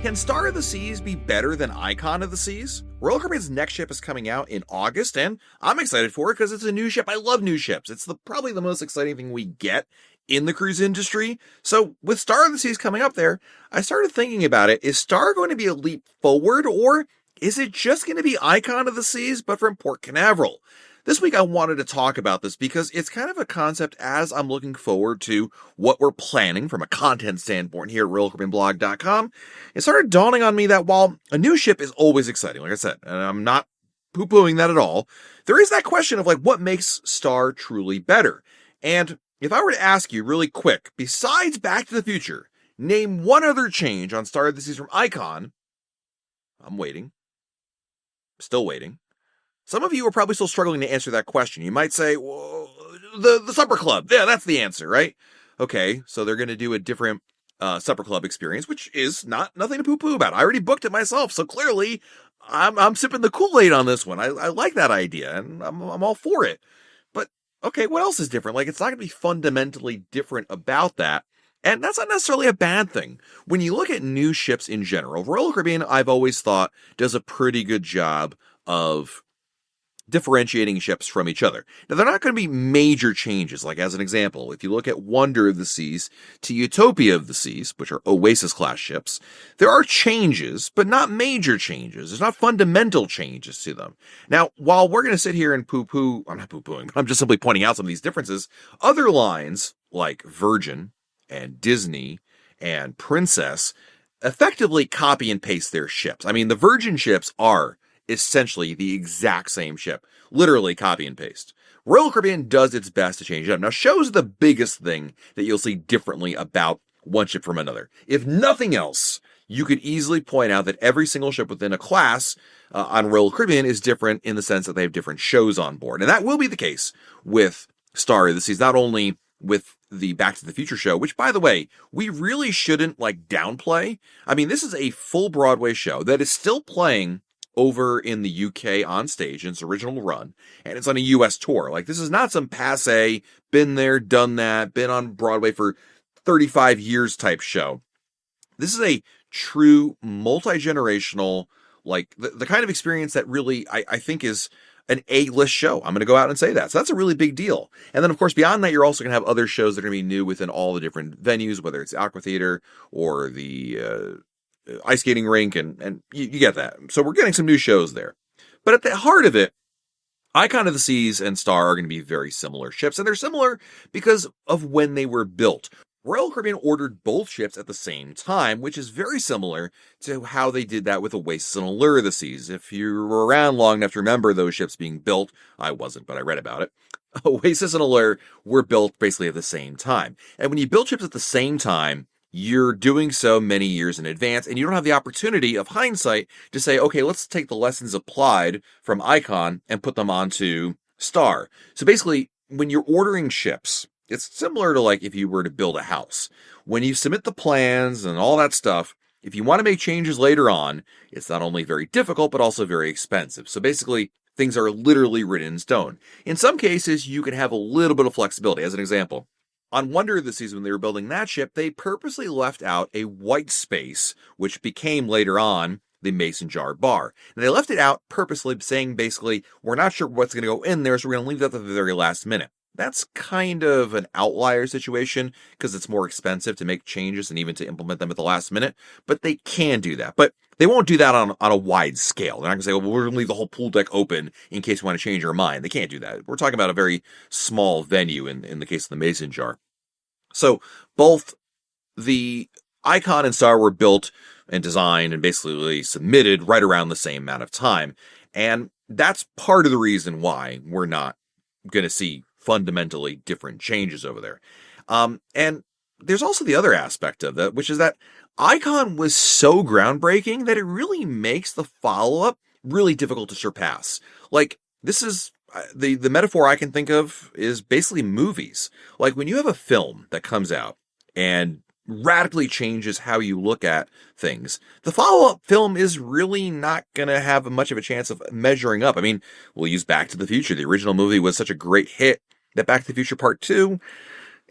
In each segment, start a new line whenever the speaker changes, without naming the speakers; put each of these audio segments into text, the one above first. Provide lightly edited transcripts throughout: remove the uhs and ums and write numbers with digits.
Can Star of the Seas be better than Icon of the Seas? Royal Caribbean's next ship is coming out in August, and I'm excited for it because it's a new ship. I love new ships. It's probably the most exciting thing we get in the cruise industry. So with Star of the Seas coming up there, I started thinking about it. Is Star going to be a leap forward, or is it just going to be Icon of the Seas, but from Port Canaveral? This week I wanted to talk about this because it's kind of a concept as I'm looking forward to what we're planning from a content standpoint here at RoyalCaribbeanBlog.com. It started dawning on me that while a new ship is always exciting, like I said, and I'm not poo-pooing that at all, there is that question of what makes Star truly better. And if I were to ask you really quick, besides Back to the Future, name one other change on Star of the Seas from Icon, I'm waiting. Still waiting. Some of you are probably still struggling to answer that question. You might say, well, the supper club. Yeah, that's the answer, right? Okay, so they're going to do a different supper club experience, which is nothing to poo-poo about. I already booked it myself, so clearly I'm sipping the Kool-Aid on this one. I like that idea, and I'm all for it. But, okay, what else is different? It's not going to be fundamentally different about that. And that's not necessarily a bad thing. When you look at new ships in general, Royal Caribbean, I've always thought, does a pretty good job of differentiating ships from each other. Now, they're not going to be major changes. Like, as an example, if you look at Wonder of the Seas to Utopia of the Seas, which are Oasis-class ships, there are changes, but not major changes. There's not fundamental changes to them. Now, while we're going to sit here and poo-poo, I'm not poo-pooing, I'm just simply pointing out some of these differences, other lines, like Virgin and Disney and Princess, effectively copy and paste their ships. I mean, the Virgin ships are essentially the exact same ship. Literally copy and paste. Royal Caribbean does its best to change it up. Now, shows the biggest thing that you'll see differently about one ship from another. If nothing else, you could easily point out that every single ship within a class on Royal Caribbean is different in the sense that they have different shows on board. And that will be the case with Star of the Seas, not only with the Back to the Future show, which, by the way, we really shouldn't downplay. I mean, this is a full Broadway show that is still playing over in the UK on stage in its original run, and it's on a US tour. This is not some passe, been there, done that, been on Broadway for 35 years type show. This is a true multi-generational, the kind of experience that really, I think, is an A-list show. I'm going to go out and say that. So that's a really big deal. And then, of course, beyond that, you're also going to have other shows that are going to be new within all the different venues, whether it's the Aqua Theater or the ice skating rink, and you get that. So we're getting some new shows there. But at the heart of it, Icon of the Seas and Star are going to be very similar ships, and they're similar because of when they were built. Royal Caribbean ordered both ships at the same time, which is very similar to how they did that with Oasis and Allure of the Seas. If you were around long enough to remember those ships being built, I wasn't, but I read about it. Oasis and Allure were built basically at the same time. And when you build ships at the same time, you're doing so many years in advance, and you don't have the opportunity of hindsight to say, okay, let's take the lessons applied from Icon and put them onto Star. So basically, when you're ordering ships, it's similar to if you were to build a house. When you submit the plans and all that stuff, if you want to make changes later on, it's not only very difficult, but also very expensive. So basically, things are literally written in stone. In some cases, you can have a little bit of flexibility. As an example, on Wonder of the Seas, when they were building that ship, they purposely left out a white space, which became later on the Mason Jar Bar. And they left it out purposely, saying basically, we're not sure what's going to go in there, so we're going to leave that at the very last minute. That's kind of an outlier situation because it's more expensive to make changes and even to implement them at the last minute, but they can do that. But they won't do that on a wide scale. They're not going to say, well, we're going to leave the whole pool deck open in case we want to change our mind. They can't do that. We're talking about a very small venue in the case of the Mason Jar. So both the Icon and Star were built and designed and basically submitted right around the same amount of time. And that's part of the reason why we're not going to see fundamentally different changes over there. And there's also the other aspect of that, which is that Icon was so groundbreaking that it really makes the follow-up really difficult to surpass. This is the metaphor I can think of is basically movies. When you have a film that comes out and radically changes how you look at things, the follow-up film is really not going to have much of a chance of measuring up. I mean, we'll use Back to the Future. The original movie was such a great hit that Back to the Future Part 2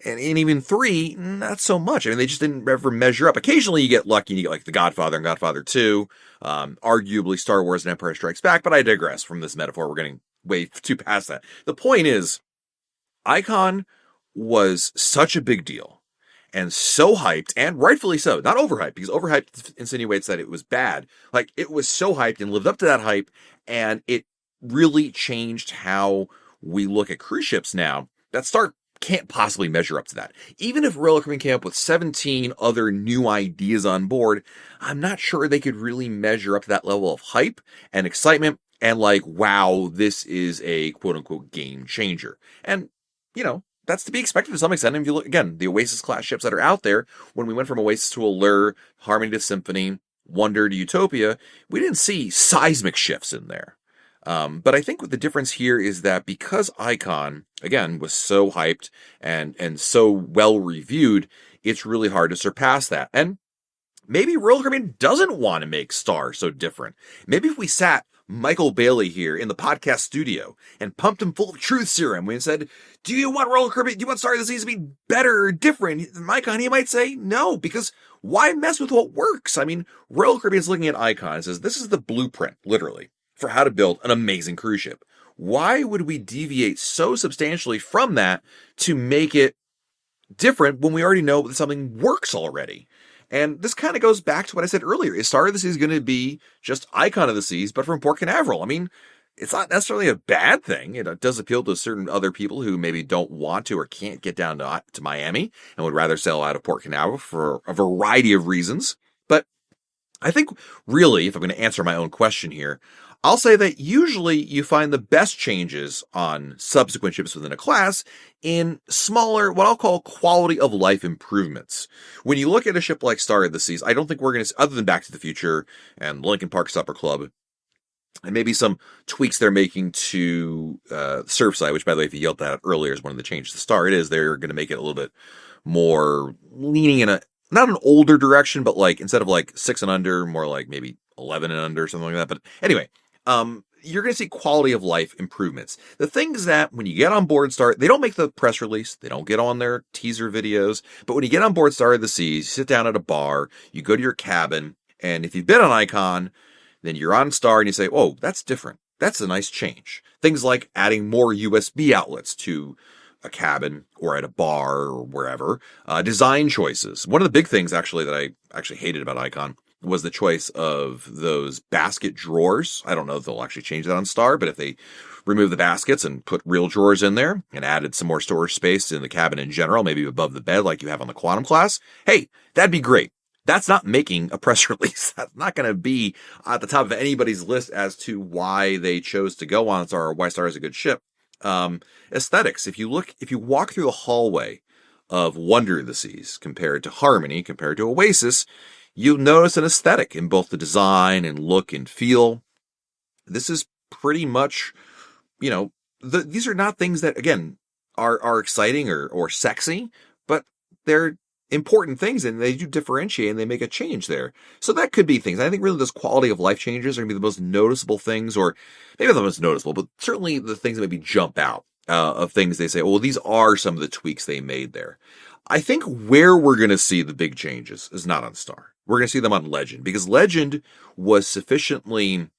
And even 3, not so much. I mean, they just didn't ever measure up. Occasionally you get lucky and you get like The Godfather and Godfather 2, arguably Star Wars and Empire Strikes Back, but I digress from this metaphor. We're getting way too past that. The point is, Icon was such a big deal and so hyped, and rightfully so. Not overhyped, because overhyped insinuates that it was bad. Like, it was so hyped and lived up to that hype, and it really changed how we look at cruise ships now. That Star can't possibly measure up to that. Even if Royal Caribbean came up with 17 other new ideas on board, I'm not sure they could really measure up to that level of hype and excitement and like, wow, this is a quote unquote game changer. And, you know, that's to be expected to some extent. And if you look, again, the Oasis class ships that are out there, when we went from Oasis to Allure, Harmony to Symphony, Wonder to Utopia, we didn't see seismic shifts in there. But I think what the difference here is that because Icon, again, was so hyped and so well reviewed, it's really hard to surpass that. And maybe Royal Caribbean doesn't want to make Star so different. Maybe if we sat Michael Bailey here in the podcast studio and pumped him full of truth serum and said, do you want Royal Caribbean, do you want Star of the Seas to be better or different than Icon? He might say no, because why mess with what works? I mean, Royal Caribbean's looking at Icon and says, this is the blueprint, literally, for how to build an amazing cruise ship. Why would we deviate so substantially from that to make it different when we already know that something works already? And this kind of goes back to what I said earlier. Is Star of the Seas going to be just Icon of the Seas, but from Port Canaveral? I mean, it's not necessarily a bad thing. It does appeal to certain other people who maybe don't want to or can't get down to Miami and would rather sail out of Port Canaveral for a variety of reasons. But I think really, if I'm going to answer my own question here, I'll say that usually you find the best changes on subsequent ships within a class in smaller, what I'll call quality of life improvements. When you look at a ship like Star of the Seas, I don't think we're going to, other than Back to the Future and Lincoln Park Supper Club, and maybe some tweaks they're making to Surfside, which, by the way, if you yelled that earlier, is one of the changes to Star. It is, they're going to make it a little bit more leaning in not an older direction, but like instead of like 6 and under, more like maybe 11 and under, something like that. But anyway, you're going to see quality of life improvements. The things that when you get on board Star, they don't make the press release, they don't get on their teaser videos, but when you get on board Star of the Seas, you sit down at a bar, you go to your cabin, and if you've been on Icon, then you're on Star and you say, oh, that's different. That's a nice change. Things like adding more USB outlets to a cabin or at a bar or wherever. Design choices. One of the big things actually that I actually hated about Icon was the choice of those basket drawers. I don't know if they'll actually change that on Star, but if they remove the baskets and put real drawers in there and added some more storage space in the cabin in general, maybe above the bed like you have on the Quantum class, hey, that'd be great. That's not making a press release. That's not going to be at the top of anybody's list as to why they chose to go on Star or why Star is a good ship. Aesthetics. If you walk through the hallway of Wonder of the Seas compared to Harmony, compared to Oasis, you'll notice an aesthetic in both the design and look and feel. This is pretty much, these are not things that, again, are exciting or sexy, but they're important things and they do differentiate and they make a change there. So that could be things. I think really those quality of life changes are going to be the most noticeable things, or maybe not the most noticeable, but certainly the things that maybe jump out of things they say, well, these are some of the tweaks they made there. I think where we're going to see the big changes is not on Star. We're going to see them on Legend, because Legend was sufficiently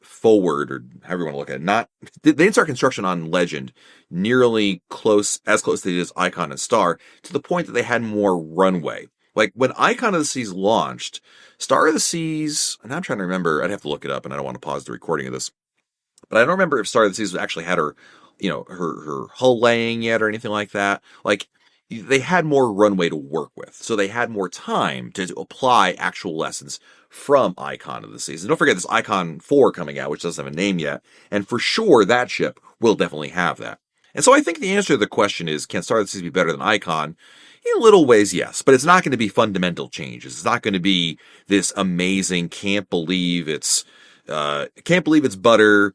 forward, or however you want to look at it. They didn't start construction on Legend nearly as close as they did as Icon and Star, to the point that they had more runway. Like when Icon of the Seas launched, Star of the Seas, and I'm trying to remember, I'd have to look it up and I don't want to pause the recording of this, but I don't remember if Star of the Seas actually had her hull laying yet or anything like that. Like, they had more runway to work with, so they had more time to apply actual lessons from Icon of the Seas. And don't forget this Icon 4 coming out, which doesn't have a name yet, and for sure that ship will definitely have that. And so I think the answer to the question is, can Star of the Seas be better than Icon? In little ways, yes, but it's not going to be fundamental changes. It's not going to be this amazing, can't believe it's butter,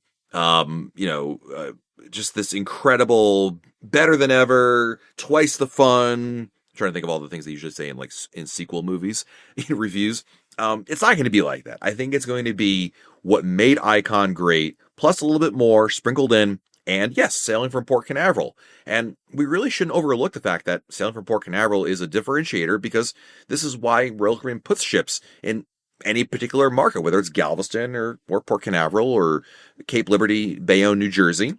just this incredible, better than ever, twice the fun. I'm trying to think of all the things they usually say in sequel movies, in reviews. It's not going to be like that. I think it's going to be what made Icon great, plus a little bit more sprinkled in, And yes, sailing from Port Canaveral. And we really shouldn't overlook the fact that sailing from Port Canaveral is a differentiator, because this is why Royal Caribbean puts ships in any particular market, whether it's Galveston or Port Canaveral or Cape Liberty, Bayonne, New Jersey.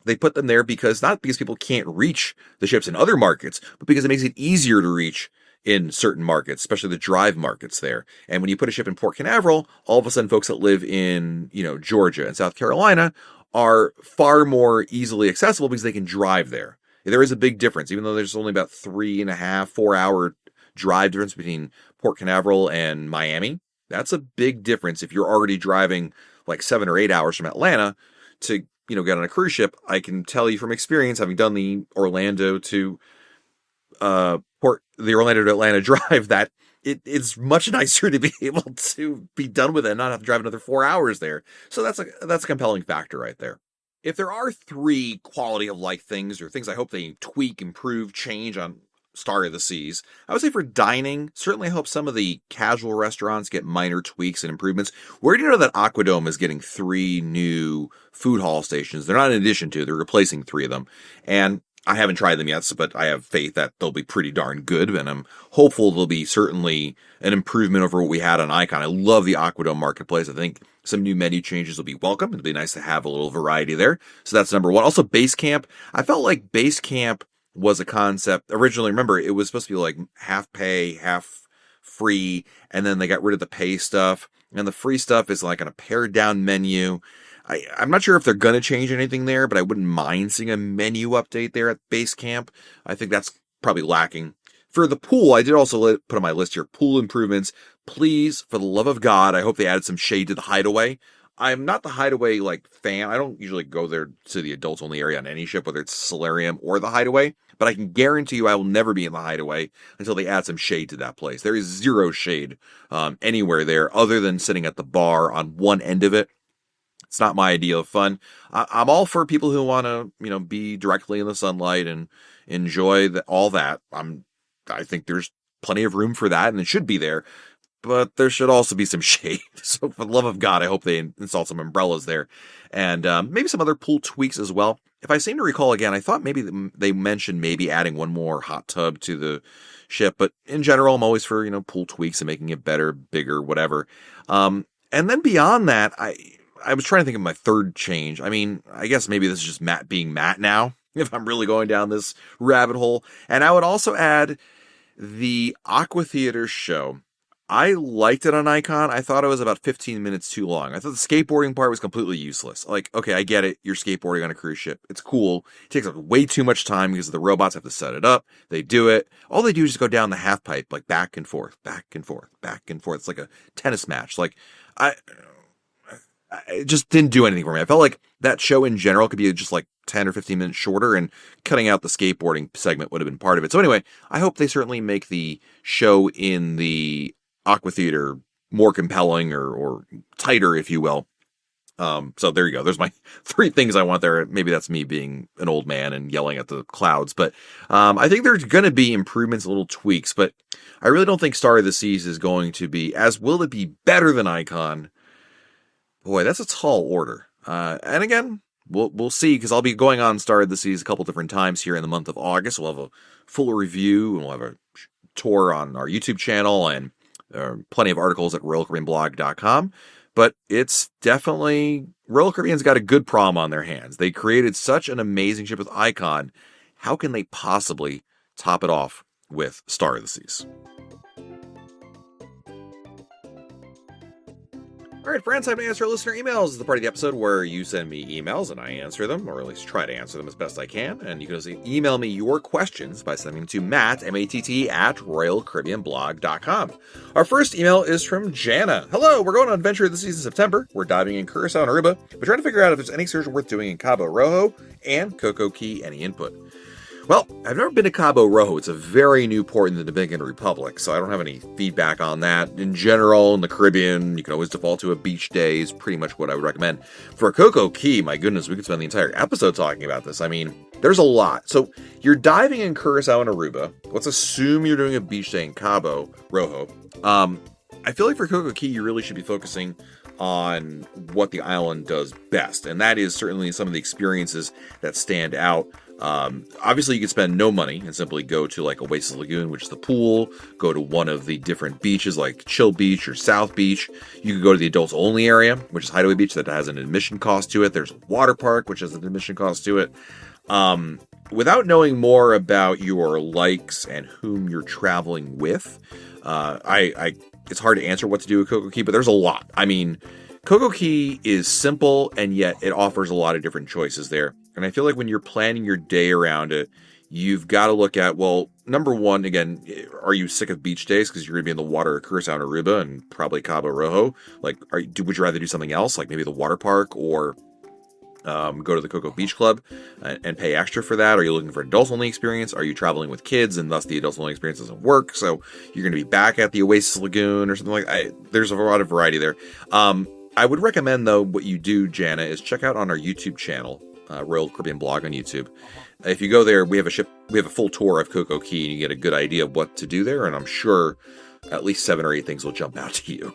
They put them there not because people can't reach the ships in other markets, but because it makes it easier to reach in certain markets, especially the drive markets there. And when you put a ship in Port Canaveral, all of a sudden folks that live in, Georgia and South Carolina are far more easily accessible because they can drive there. There is a big difference, even though there's only about 3.5, 4 hour drive difference between Port Canaveral and Miami. That's a big difference if you're already driving like 7 or 8 hours from Atlanta to, get on a cruise ship. I can tell you from experience, having done the Orlando to Atlanta drive, that it's much nicer to be able to be done with it and not have to drive another 4 hours there. So that's a compelling factor right there. If there are 3 quality of life things, or things I hope they tweak, improve, change on Star of the Seas, I would say for dining, certainly I hope some of the casual restaurants get minor tweaks and improvements. Where do you know that Aquadome is getting 3 new food hall stations? They're not in addition to, they're replacing 3 of them. And I haven't tried them yet, but I have faith that they'll be pretty darn good, and I'm hopeful they'll be certainly an improvement over what we had on Icon. I love the Aquadome marketplace. I think some new menu changes will be welcome. It'll be nice to have a little variety there. So that's number 1. Also, Base Camp. I felt like Base Camp was a concept originally. Remember, it was supposed to be like half pay, half free, and then they got rid of the pay stuff, and the free stuff is like on a pared down menu. I'm not sure if they're going to change anything there, but I wouldn't mind seeing a menu update there at Base Camp. I think that's probably lacking. For the pool, I did also put on my list here, pool improvements. Please, for the love of God, I hope they added some shade to the Hideaway. I'm not the Hideaway fan. I don't usually go there to the adults only area on any ship, whether it's Solarium or the Hideaway, but I can guarantee you I will never be in the Hideaway until they add some shade to that place. There is zero shade anywhere there other than sitting at the bar on one end of it. It's not my idea of fun. I'm all for people who want to, be directly in the sunlight and enjoy all that. I think there's plenty of room for that, and it should be there. But there should also be some shade. So for the love of God, I hope they install some umbrellas there, and maybe some other pool tweaks as well. If I seem to recall again, I thought maybe they mentioned maybe adding one more hot tub to the ship. But in general, I'm always for pool tweaks and making it better, bigger, whatever. And then beyond that, I was trying to think of my third change. I mean, I guess maybe this is just Matt being Matt now, if I'm really going down this rabbit hole. And I would also add the Aqua Theater show. I liked it on Icon. I thought it was about 15 minutes too long. I thought the skateboarding part was completely useless. Like, okay, I get it. You're skateboarding on a cruise ship. It's cool. It takes up way too much time because the robots have to set it up. They do it. All they do is just go down the half pipe, like back and forth, back and forth, back and forth. It's like a tennis match. Like, it just didn't do anything for me. I felt like that show in general could be just like 10 or 15 minutes shorter, and cutting out the skateboarding segment would have been part of it. So anyway, I hope they certainly make the show in the Aqua Theater more compelling or tighter, if you will. So there you go. There's my 3 things I want there. Maybe that's me being an old man and yelling at the clouds, but I think there's going to be improvements, little tweaks, but I really don't think Star of the Seas is going to be, will it be better than Icon? Boy, that's a tall order. And again, we'll see, because I'll be going on Star of the Seas a couple different times here in the month of August. We'll have a full review, and we'll have a tour on our YouTube channel, and plenty of articles at RoyalCaribbeanBlog.com. But it's definitely, Royal Caribbean's got a good problem on their hands. They created such an amazing ship with Icon. How can they possibly top it off with Star of the Seas? All right, friends, time to answer listener emails. This is the part of the episode where you send me emails and I answer them, or at least try to answer them as best I can. And you can also email me your questions by sending them to Matt, M-A-T-T, at RoyalCaribbeanBlog.com. Our first email is from Jana. Hello, we're going on adventure this season September. We're diving in Curacao and Aruba, but trying to figure out if there's any excursion worth doing in Cabo Rojo and Coco Key. Any input? Well, I've never been to Cabo Rojo. It's a very new port in the Dominican Republic, so I don't have any feedback on that. In general, in the Caribbean, you can always default to a beach day is pretty much what I would recommend. For Coco Key, my goodness, we could spend the entire episode talking about this. I mean, there's a lot. So you're diving in Curacao and Aruba. Let's assume you're doing a beach day in Cabo Rojo. I feel like for Coco Key, you really should be focusing on what the island does best, and that is certainly some of the experiences that stand out. Obviously, you could spend no money and simply go to like Oasis Lagoon, which is the pool, go to one of the different beaches like Chill Beach or South Beach. You could go to the adults only area, which is Hideaway Beach, that has an admission cost to it. There's a water park, which has an admission cost to it. Without knowing more about your likes and whom you're traveling with, it's hard to answer what to do with Coco Key, but there's a lot. I mean, Coco Key is simple, and yet it offers a lot of different choices there. And I feel like when you're planning your day around it, you've got to look at, well, number one, again, are you sick of beach days because you're going to be in the water at Curacao and Aruba and probably Cabo Rojo? Like, would you rather do something else, like maybe the water park, or go to the Coco Beach Club and pay extra for that? Are you looking for an adults-only experience? Are you traveling with kids and thus the adults-only experience doesn't work? So you're going to be back at the Oasis Lagoon or something like that. There's a lot of variety there. I would recommend, though, what you do, Jana, is check out on our YouTube channel, Royal Caribbean Blog on YouTube. If you go there, we have a full tour of Coco Key, and you get a good idea of what to do there, and I'm sure at least 7 or 8 things will jump out to you.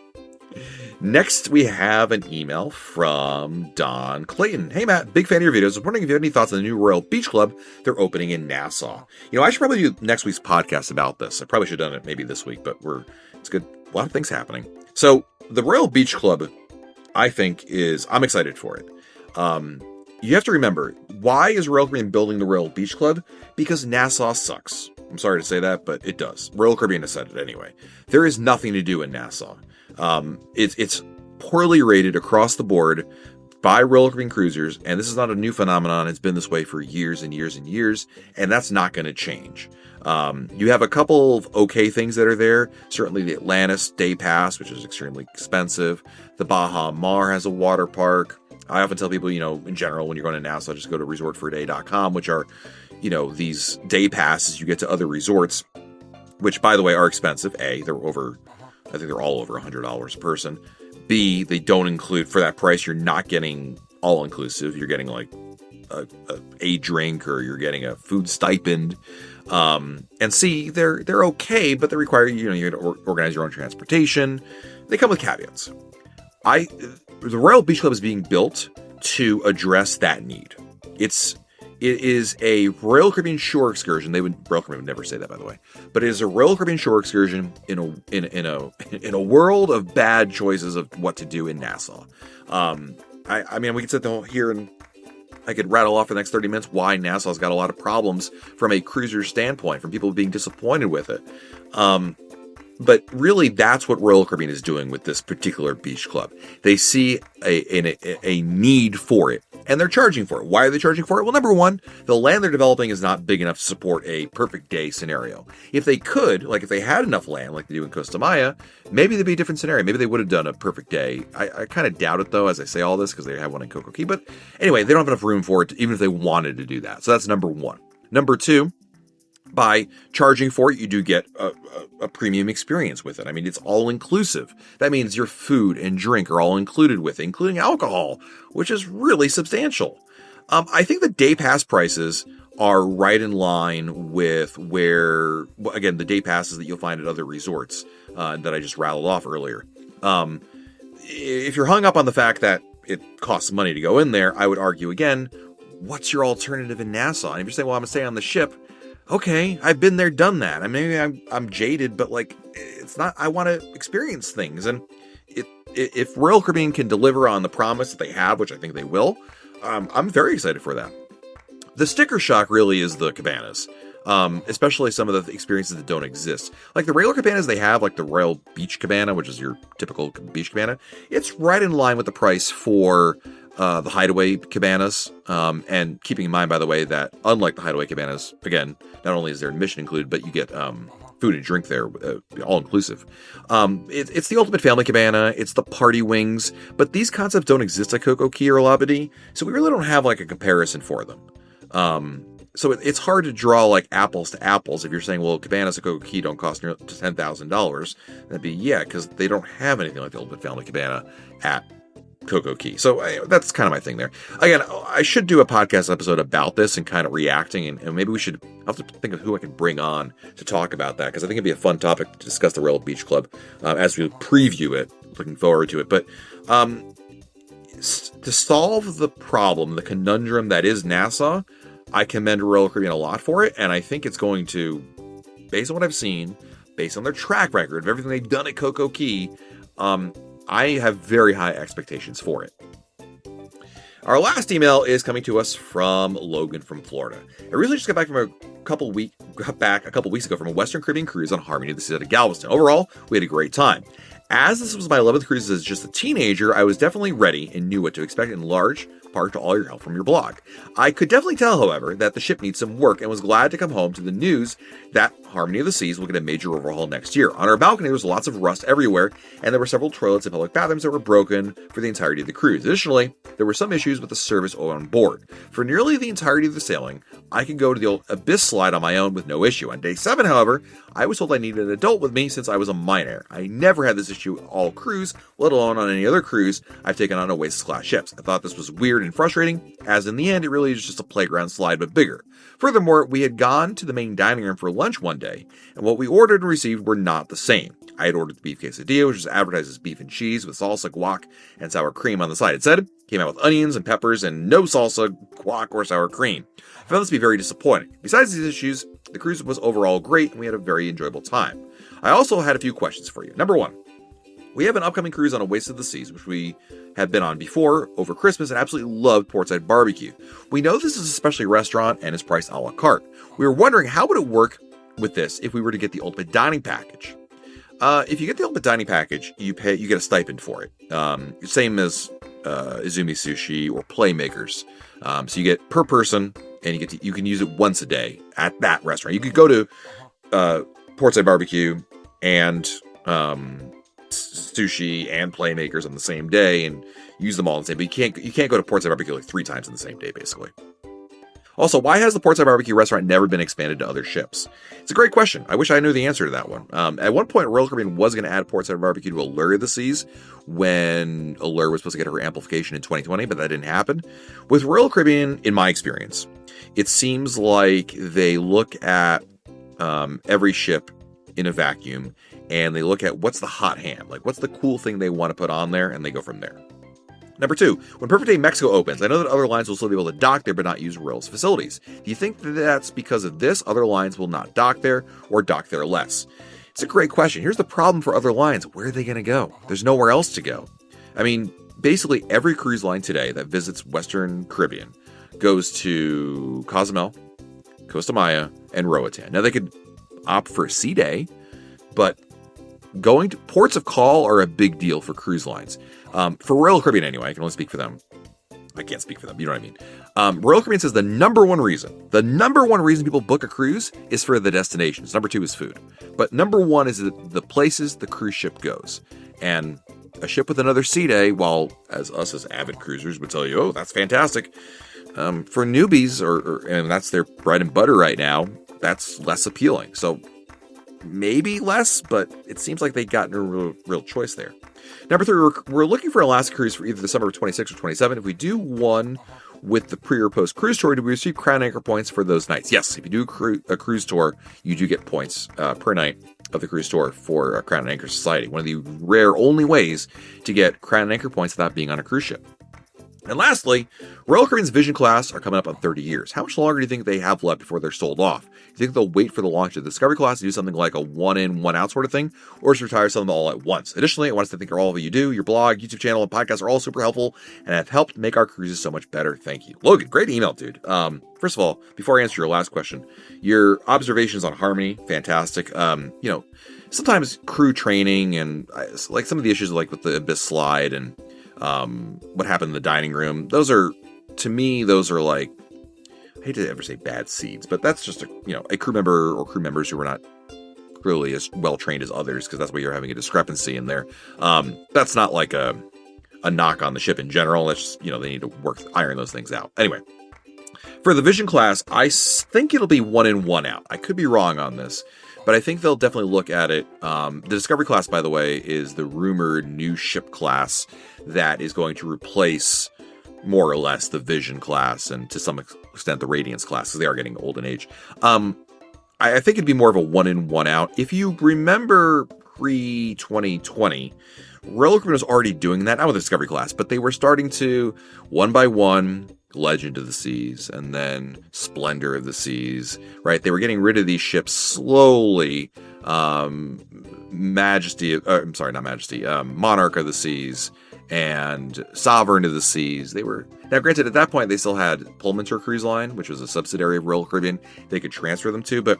Next, we have an email from Don Clayton. Hey, Matt, big fan of your videos. I was wondering if you had any thoughts on the new Royal Beach Club they're opening in Nassau. I should probably do next week's podcast about this. I probably should have done it maybe this week, but it's good. A lot of things happening. So, the Royal Beach Club, I think, I'm excited for it. You have to remember, why is Royal Caribbean building the Royal Beach Club? Because Nassau sucks. I'm sorry to say that, but it does. Royal Caribbean has said it anyway. There is nothing to do in Nassau. It's poorly rated across the board by Royal Caribbean cruisers, and this is not a new phenomenon. It's been this way for years and years and years, and that's not going to change. You have a couple of okay things that are there. Certainly the Atlantis Day Pass, which is extremely expensive. The Baja Mar has a water park. I often tell people, in general, when you're going to Nassau, just go to resortforaday.com, which are, these day passes you get to other resorts, which, by the way, are expensive. A, I think they're all over $100 a person. B, they don't include, for that price, you're not getting all-inclusive. You're getting like a drink, or you're getting a food stipend. And C, they're okay, but they require, you to organize your own transportation. They come with caveats. The Royal Beach Club is being built to address that need. It is a Royal Caribbean shore excursion. Royal Caribbean would never say that, by the way, but it is a Royal Caribbean shore excursion in a world of bad choices of what to do in Nassau. I mean, we could sit here and I could rattle off for the next 30 minutes why Nassau's got a lot of problems from a cruiser standpoint, from people being disappointed with it. But really, that's what Royal Caribbean is doing with this particular beach club. They see a need for it, and they're charging for it. Why are they charging for it? Well, number one, the land they're developing is not big enough to support a perfect day scenario. If they could, like if they had enough land like they do in Costa Maya, maybe there'd be a different scenario. Maybe they would have done a perfect day. I kind of doubt it, though, as I say all this, because they have one in Coco Key. But anyway, they don't have enough room for it, even if they wanted to do that. So that's number one. Number two, by charging for it, you do get a premium experience with it. I mean, it's all inclusive. That means your food and drink are all included with it, including alcohol, which is really substantial. I think the day pass prices are right in line with the day passes that you'll find at other resorts that I just rattled off earlier. If you're hung up on the fact that it costs money to go in there, I would argue again, what's your alternative in Nassau? And if you're saying, well, I'm going to stay on the ship, okay, I've been there, done that. I mean, I'm jaded, but like, it's not, I want to experience things. And if Royal Caribbean can deliver on the promise that they have, which I think they will, I'm very excited for that. The sticker shock really is the cabanas, especially some of the experiences that don't exist. Like the regular cabanas they have, like the Royal Beach Cabana, which is your typical beach cabana, it's right in line with the price for the Hideaway cabanas, and keeping in mind, by the way, that unlike the Hideaway cabanas, again, not only is there admission included, but you get food and drink there, all inclusive. It's the ultimate family cabana. It's the party wings, but these concepts don't exist at Coco Key or Labadee, so we really don't have like a comparison for them. So it's hard to draw like apples to apples if you're saying, well, cabanas at Coco Key don't cost nearly $10,000. That'd be, because they don't have anything like the ultimate family cabana at Coco Key. So that's kind of my thing there. Again, I should do a podcast episode about this and kind of reacting, and maybe I'll have to think of who I can bring on to talk about that, because I think it'd be a fun topic to discuss the Royal Beach Club as we preview it looking forward to it. But to solve the problem, the conundrum that is Nassau, I commend Royal Caribbean a lot for it, and I think it's going to, based on what I've seen, based on their track record of everything they've done at Coco Key, I have very high expectations for it. Our last email is coming to us from Logan from Florida. I recently just got back a couple weeks ago from a Western Caribbean cruise on Harmony of the Seas out of Galveston. Overall, we had a great time. As this was my 11th cruise as just a teenager, I was definitely ready and knew what to expect, in large part to all your help from your blog. I could definitely tell, however, that the ship needs some work and was glad to come home to the news that Harmony of the Seas will get a major overhaul next year. On our balcony, there was lots of rust everywhere, and there were several toilets and public bathrooms that were broken for the entirety of the cruise. Additionally, there were some issues with the service on board. For nearly the entirety of the sailing, I could go to the old Abyss slide on my own with no issue. On day 7, however, I was told I needed an adult with me since I was a minor. I never had this issue all cruise, let alone on any other cruise I've taken on Oasis class ships. I thought this was weird and frustrating, as in the end, it really is just a playground slide but bigger. Furthermore, we had gone to the main dining room for lunch one day, and what we ordered and received were not the same. I had ordered the beef quesadilla, which was advertised as beef and cheese with salsa, guac, and sour cream on the side. It said came out with onions and peppers and no salsa, guac, or sour cream. I found this to be very disappointing. Besides these issues, the cruise was overall great, and we had a very enjoyable time. I also had a few questions for you. Number 1, we have an upcoming cruise on Oasis of the Seas, which we have been on before over Christmas and absolutely loved Portside Barbecue. We know this is a specialty restaurant and is priced a la carte. We were wondering how would it work with this if we were to get the ultimate dining package. If you get the ultimate dining package, you get a stipend for it. Same as Izumi Sushi or Playmakers. So you get per person, and you can use it once a day at that restaurant. You could go to Portside Barbecue and Sushi and Playmakers on the same day and use them all in the same. But you can't go to Portside Barbecue like 3 times in the same day, basically. Also, why has the Portside Barbecue restaurant never been expanded to other ships? It's a great question. I wish I knew the answer to that one. At one point, Royal Caribbean was going to add Portside Barbecue to Allure of the Seas when Allure was supposed to get her amplification in 2020, but that didn't happen. With Royal Caribbean, in my experience, it seems like they look at every ship in a vacuum, and they look at what's the hot hand, like what's the cool thing they want to put on there, and they go from there. Number 2, when Perfect Day Mexico opens, I know that other lines will still be able to dock there but not use Royal's facilities. Do you think that that's because of this? Other lines will not dock there or dock there less? It's a great question. Here's the problem for other lines. Where are they going to go? There's nowhere else to go. I mean, basically every cruise line today that visits Western Caribbean goes to Cozumel, Costa Maya, and Roatan. Now they could opt for a sea day, but going to ports of call are a big deal for cruise lines. For Royal Caribbean anyway, I can only speak for them. I can't speak for them, you know what I mean? Royal Caribbean says the number one reason people book a cruise is for the destinations. Number 2 is food. But number 1 is the places the cruise ship goes. And a ship with another sea day, while as avid cruisers would tell you, oh, that's fantastic. For newbies, and that's their bread and butter right now, that's less appealing. So maybe less, but it seems like they got a real choice there. Number 3, we're looking for a Alaska cruise for either the summer of 26 or 27. If we do one with the pre or post cruise tour, do we receive Crown Anchor points for those nights? Yes, if you do a cruise tour, you do get points per night of the cruise tour for Crown Anchor Society. One of the rare only ways to get Crown Anchor points without being on a cruise ship. And lastly, Royal Caribbean's Vision class are coming up on 30 years. How much longer do you think they have left before they're sold off? Do you think they'll wait for the launch of the Discovery class to do something like a one-in, one-out sort of thing, or just retire some of them all at once? Additionally, I want to thank all of you do. Your blog, YouTube channel, and podcast are all super helpful and have helped make our cruises so much better. Thank you. Logan, great email, dude. First of all, before I answer your last question, your observations on Harmony, fantastic. Sometimes crew training and like some of the issues like with the Abyss slide and what happened in the dining room. Those are like, I hate to ever say bad seeds, but that's just a crew member or crew members who were not clearly as well trained as others, because that's why you're having a discrepancy in there. That's not like a knock on the ship in general. It's just, they need to iron those things out. Anyway, for the Vision class, I think it'll be 1 in, 1 out. I could be wrong on this, but I think they'll definitely look at it. The Discovery class, by the way, is the rumored new ship class that is going to replace more or less the Vision class and to some extent the Radiance class, because they are getting old in age. I think it'd be more of a 1 in, 1 out. If you remember pre-2020, Royal Caribbean was already doing that, not with the Discovery class, but they were starting to, one by one, Legend of the Seas, and then Splendor of the Seas, right? They were getting rid of these ships slowly. Majesty, I'm sorry, not Majesty, Monarch of the Seas and Sovereign of the Seas. They were, now granted, at that point, they still had Pullmantur Cruise Line, which was a subsidiary of Royal Caribbean. They could transfer them to, but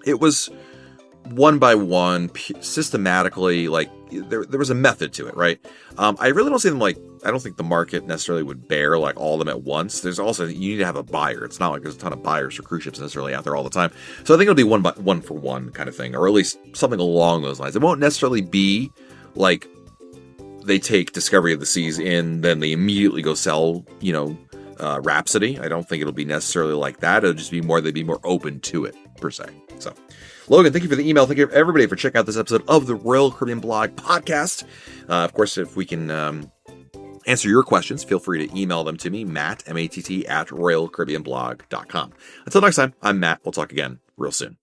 it was one by one, systematically, like, there was a method to it, right? I really don't see them, like, I don't think the market necessarily would bear, like, all of them at once. There's also, you need to have a buyer. It's not like there's a ton of buyers for cruise ships necessarily out there all the time. So I think it'll be one for one kind of thing, or at least something along those lines. It won't necessarily be, like, they take Discovery of the Seas in, then they immediately go sell, Rhapsody. I don't think it'll be necessarily like that. It'll just be more, they'd be more open to it, per se. So, Logan, thank you for the email. Thank you everybody for checking out this episode of the Royal Caribbean Blog podcast. Of course, if we can answer your questions, feel free to email them to me, Matt, M-A-T-T, @RoyalCaribbeanBlog.com. Until next time, I'm Matt. We'll talk again real soon.